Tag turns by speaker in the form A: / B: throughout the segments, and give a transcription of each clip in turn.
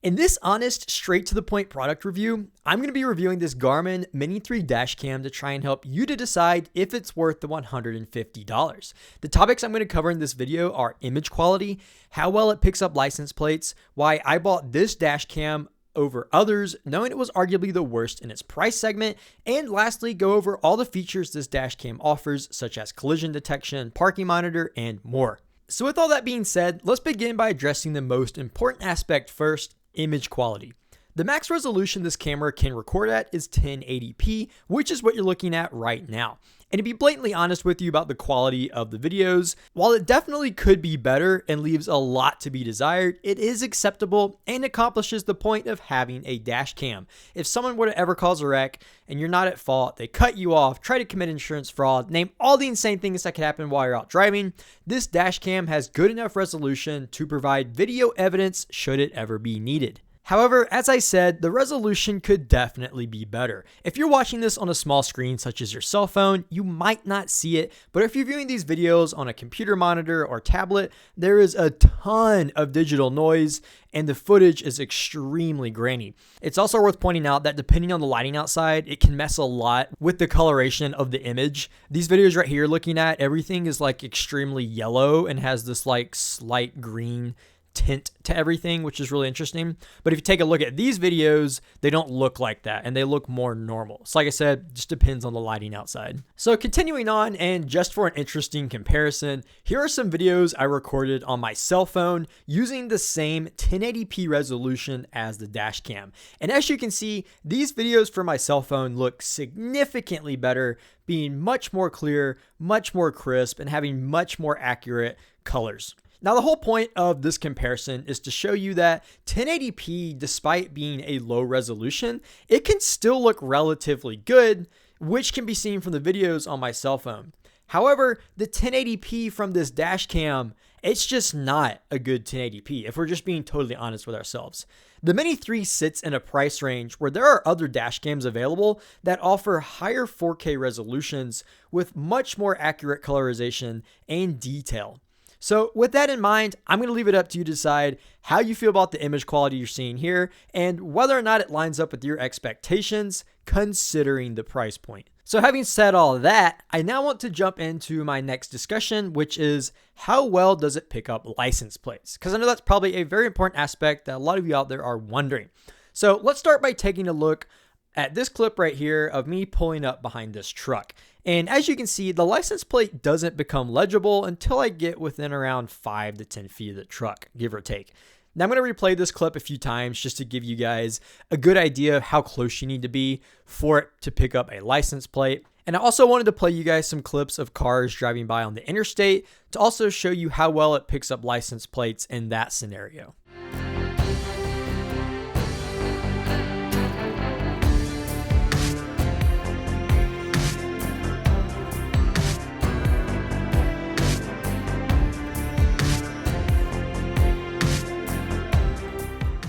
A: In this honest, straight to the point product review, I'm going to be reviewing this Garmin Mini 3 dash cam to try and help you to decide if it's worth the $150. The topics I'm going to cover in this video are image quality, how well it picks up license plates, why I bought this dash cam over others, knowing it was arguably the worst in its price segment, and lastly, go over all the features this dash cam offers, such as collision detection, parking monitor, and more. So with all that being said, let's begin by addressing the most important aspect first: image quality. The max resolution this camera can record at is 1080p, which is what you're looking at right now. And to be blatantly honest with you about the quality of the videos, while it definitely could be better and leaves a lot to be desired, it is acceptable and accomplishes the point of having a dash cam. If someone were to ever cause a wreck and you're not at fault, they cut you off, try to commit insurance fraud, name all the insane things that could happen while you're out driving, this dash cam has good enough resolution to provide video evidence should it ever be needed. However, as I said, the resolution could definitely be better. If you're watching this on a small screen such as your cell phone, you might not see it, but if you're viewing these videos on a computer monitor or tablet, there is a ton of digital noise and the footage is extremely grainy. It's also worth pointing out that depending on the lighting outside, it can mess a lot with the coloration of the image. These videos right here looking at, everything is like extremely yellow and has this like slight green tint to everything, which is really interesting. But if you take a look at these videos, they don't look like that and they look more normal. So like I said, just depends on the lighting outside. So continuing on, and just for an interesting comparison, here are some videos I recorded on my cell phone using the same 1080p resolution as the dash cam. And as you can see, these videos from my cell phone look significantly better, being much more clear, much more crisp, and having much more accurate colors. Now, the whole point of this comparison is to show you that 1080p, despite being a low resolution, it can still look relatively good, which can be seen from the videos on my cell phone. However, the 1080p from this dash cam, it's just not a good 1080p, if we're just being totally honest with ourselves. The Mini 3 sits in a price range where there are other dash cams available that offer higher 4K resolutions with much more accurate colorization and detail. So with that in mind, I'm going to leave it up to you to decide how you feel about the image quality you're seeing here and whether or not it lines up with your expectations considering the price point. So having said all of that, I now want to jump into my next discussion, which is how well does it pick up license plates? Because I know that's probably a very important aspect that a lot of you out there are wondering. So let's start by taking a look at this clip right here of me pulling up behind this truck. And as you can see, the license plate doesn't become legible until I get within around 5 to 10 feet of the truck, give or take. Now I'm going to replay this clip a few times just to give you guys a good idea of how close you need to be for it to pick up a license plate. And I also wanted to play you guys some clips of cars driving by on the interstate to also show you how well it picks up license plates in that scenario.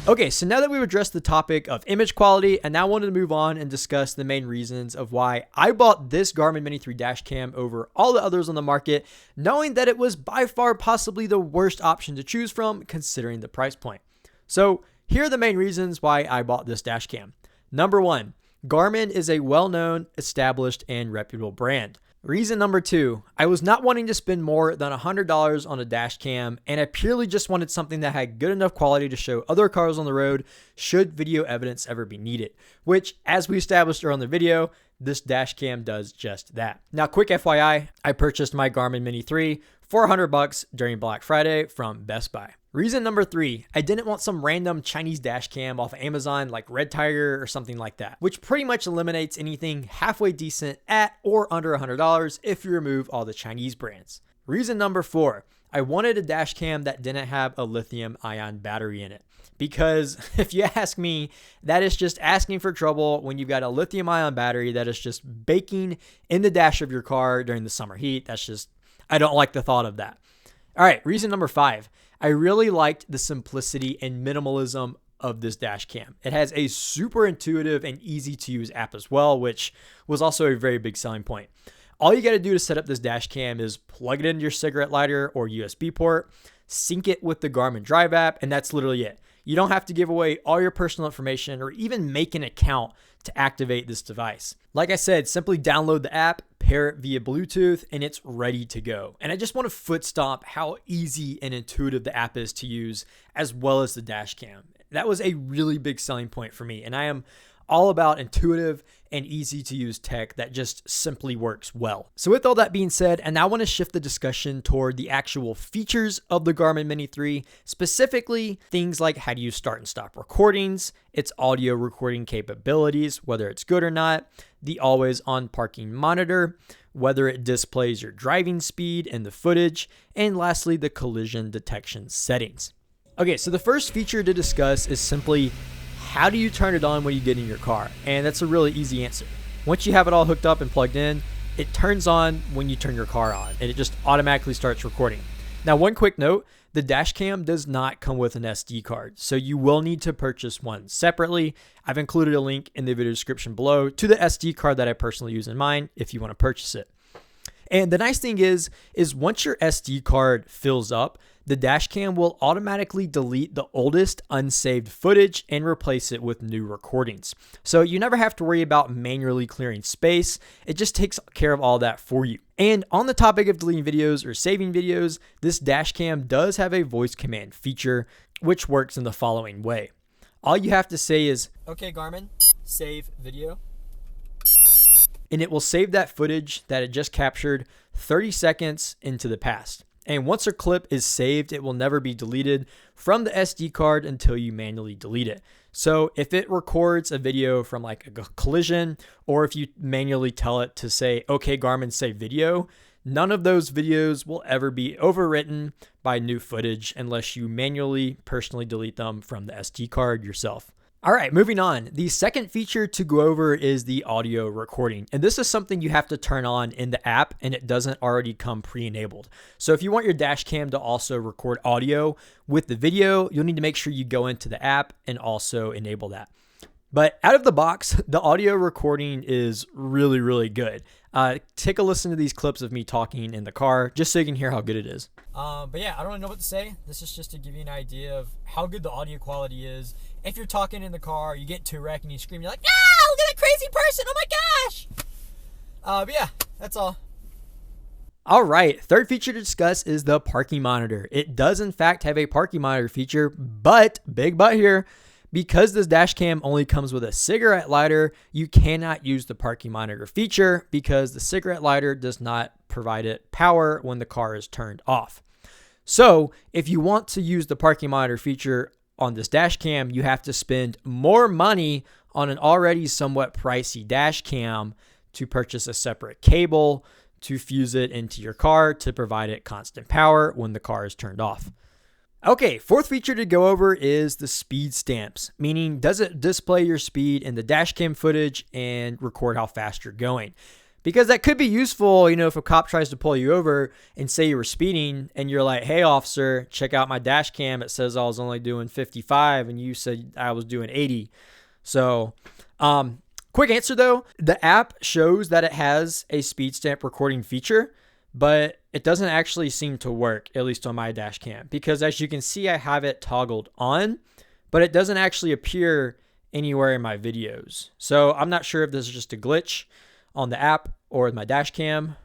A: Okay, so now that we've addressed the topic of image quality, I now wanted to move on and discuss the main reasons of why I bought this Garmin Mini 3 dash cam over all the others on the market, knowing that it was by far possibly the worst option to choose from considering the price point. So here are the main reasons why I bought this dash cam. Number one, Garmin is a well-known, established, and reputable brand. Reason number two, I was not wanting to spend more than $100 on a dash cam, and I purely just wanted something that had good enough quality to show other cars on the road should video evidence ever be needed, which, as we established earlier in the video, this dash cam does just that. Now, quick FYI, I purchased my Garmin Mini 3 for $100 during Black Friday from Best Buy. Reason number three, I didn't want some random Chinese dash cam off of Amazon like Red Tiger or something like that, which pretty much eliminates anything halfway decent at or under $100 if you remove all the Chinese brands. Reason number four, I wanted a dash cam that didn't have a lithium-ion battery in it. Because if you ask me, that is just asking for trouble when you've got a lithium-ion battery that is just baking in the dash of your car during the summer heat. That's just, I don't like the thought of that. All right, reason number five, I really liked the simplicity and minimalism of this dash cam. It has a super intuitive and easy to use app as well, which was also a very big selling point. All you got to do to set up this dash cam is plug it into your cigarette lighter or USB port, sync it with the Garmin Drive app, and that's literally it. You don't have to give away all your personal information or even make an account to activate this device. Like I said, simply download the app, pair it via Bluetooth, and it's ready to go. And I just want to foot stomp how easy and intuitive the app is to use, as well as the dash cam. That was a really big selling point for me, and I am all about intuitive and easy to use tech that just simply works well. So with all that being said, and now I want to shift the discussion toward the actual features of the Garmin Mini 3, specifically things like how do you start and stop recordings, its audio recording capabilities, whether it's good or not, the always on parking monitor, whether it displays your driving speed and the footage, and lastly, the collision detection settings. Okay, so the first feature to discuss is simply how do you turn it on when you get in your car? And that's a really easy answer. Once you have it all hooked up and plugged in, it turns on when you turn your car on, and it just automatically starts recording. Now, one quick note, the dash cam does not come with an SD card, so you will need to purchase one separately. I've included a link in the video description below to the SD card that I personally use in mine if you want to purchase it. And the nice thing is once your SD card fills up, the dash cam will automatically delete the oldest unsaved footage and replace it with new recordings. So you never have to worry about manually clearing space. It just takes care of all that for you. And on the topic of deleting videos or saving videos, this dash cam does have a voice command feature, which works in the following way. All you have to say is, "Okay, Garmin, save video." And it will save that footage that it just captured 30 seconds into the past. And once a clip is saved, it will never be deleted from the SD card until you manually delete it. So if it records a video from like a collision, or if you manually tell it to say, "Okay, Garmin, save video," none of those videos will ever be overwritten by new footage unless you manually personally delete them from the SD card yourself. All right, moving on. The second feature to go over is the audio recording. And this is something you have to turn on in the app, and it doesn't already come pre-enabled. So if you want your dash cam to also record audio with the video, you'll need to make sure you go into the app and also enable that. But out of the box, the audio recording is really, really good. Take a listen to these clips of me talking in the car, just so you can hear how good it is. But yeah, I don't really know what to say. This is just to give you an idea of how good the audio quality is. If you're talking in the car, you get into a wreck and you scream, you're like, "Ah, look at that crazy person, oh my gosh!" But yeah, that's all. All right, third feature to discuss is the parking monitor. It does in fact have a parking monitor feature, but, big but here, because this dash cam only comes with a cigarette lighter, you cannot use the parking monitor feature because the cigarette lighter does not provide it power when the car is turned off. So if you want to use the parking monitor feature on this dash cam, you have to spend more money on an already somewhat pricey dash cam to purchase a separate cable to fuse it into your car to provide it constant power when the car is turned off. Okay, fourth feature to go over is the speed stamps, meaning does it display your speed in the dash cam footage and record how fast you're going? Because that could be useful, if a cop tries to pull you over and say you were speeding and you're like, "Hey officer, check out my dash cam. It says I was only doing 55 and you said I was doing 80. So, quick answer though, the app shows that it has a speed stamp recording feature, but it doesn't actually seem to work, at least on my dash cam, because as you can see, I have it toggled on, but it doesn't actually appear anywhere in my videos. So I'm not sure if this is just a glitch on the app or my dash cam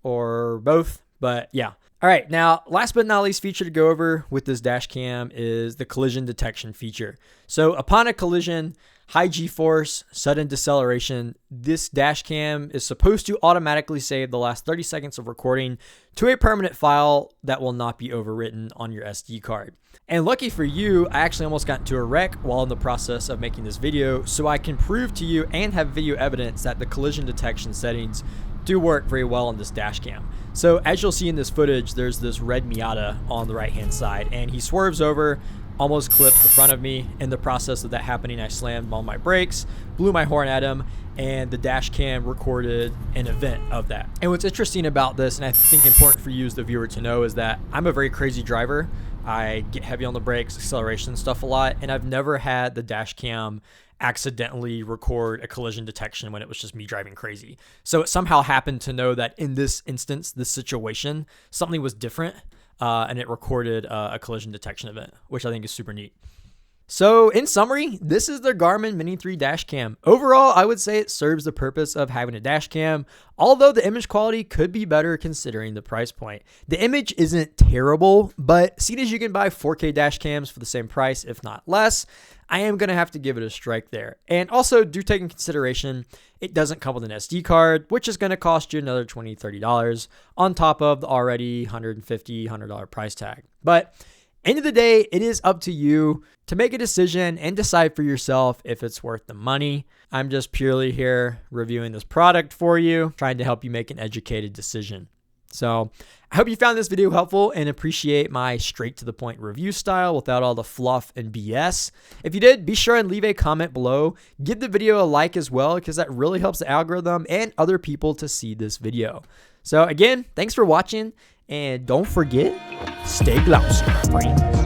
A: or both, but yeah. All right, now last but not least feature to go over with this dash cam is the collision detection feature. So upon a collision, high G-force, sudden deceleration, this dash cam is supposed to automatically save the last 30 seconds of recording to a permanent file that will not be overwritten on your SD card. And lucky for you, I actually almost got into a wreck while in the process of making this video, so I can prove to you and have video evidence that the collision detection settings do work very well on this dash cam. So as you'll see in this footage, there's this red Miata on the right hand side, and he swerves over, almost clips the front of me. In the process of that happening, I slammed on my brakes, blew my horn at him, and the dash cam recorded an event of that. And what's interesting about this, and I think important for you as the viewer to know, is that I'm a very crazy driver. I get heavy on the brakes, acceleration stuff a lot, and I've never had the dash cam accidentally record a collision detection when it was just me driving crazy. So it somehow happened to know that in this instance, this situation, something was different, and it recorded a collision detection event, which I think is super neat. So in summary, this is the Garmin Mini 3 dash cam. Overall, I would say it serves the purpose of having a dash cam, although the image quality could be better considering the price point. The image isn't terrible, but seeing as you can buy 4K dash cams for the same price, if not less, I am going to have to give it a strike there. And also do take in consideration, it doesn't come with an SD card, which is going to cost you another $20, $30 on top of the already $150, $100 price tag. But end of the day, it is up to you to make a decision and decide for yourself if it's worth the money. I'm just purely here reviewing this product for you, trying to help you make an educated decision. So I hope you found this video helpful and appreciate my straight to the point review style without all the fluff and BS. If you did, be sure and leave a comment below. Give the video a like as well, because that really helps the algorithm and other people to see this video. So again, thanks for watching, and don't forget, stay glossy, friends.